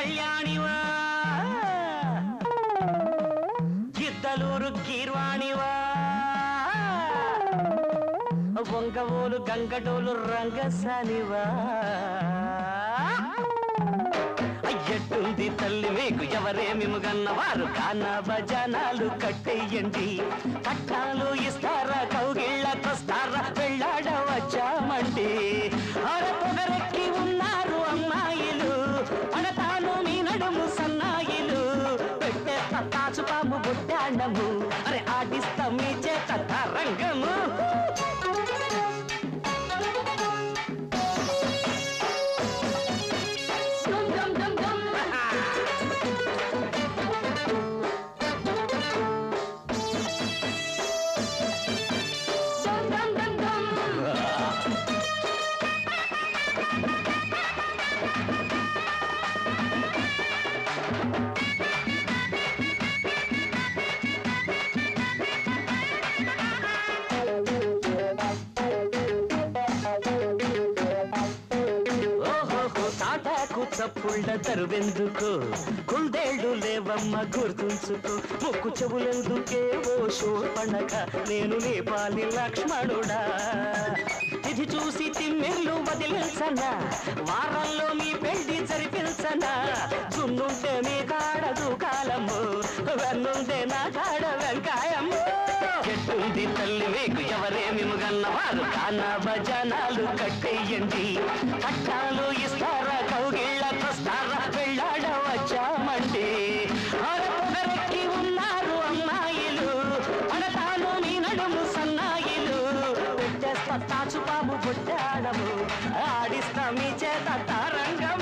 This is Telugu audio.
కళ్యాణివా గిద్దలూరు కీర్వాణివా వంగవోలు గంగడోలు రంగసానివా ఎట్టుంది తల్లి మీకు ఎవరేమిము గన్నవారు కానా భజనాలు కట్టేయండి కట్నాలు ఇస్తారా కౌగిళ్ళకొస్తారా వెళ్ళాడవచ్చామండి పొగరెక్కి ఉన్నారు అమ్మాయిలు పడతాను మీ నడుము సన్నాయిలు పెట్టే తాచుపాము బుట్టాడము అరే ఆడిస్తాం మీ చేత రంగము చప్పుళ్ళ తరువెందుకు కుందేళ్ళు లేవమ్మ గుర్తుంచుకో ముక్కు చెవులెందుకే ఓ శూర్పణఖ నేను నేపాలి లక్ష్మణుడా ఇది చూసి తిమ్మెర్లు వదిలించనా వారంలో మీ పెళ్లి జరిపించనా జున్నుంటే మీ కాడ దూకాలము వెన్నుంటే నా కాడ వెంకాయము ఎట్టుంది తల్లి మీకు ఎవరేమిము గన్నవారు కానా భజనాలు కట్టేయండి కట్టాలు ఇస్తారా కౌగిళ్ళకొస్తారా వెళ్ళాడవచ్చామండి పొగరెక్కి ఉన్నారు అమ్మాయిలు పడతాను మీ నడుము సన్నాయిలు పెట్టేస్తా తాచుపాము బుట్టాడము ఆడిస్తా మీ చేత తారంగం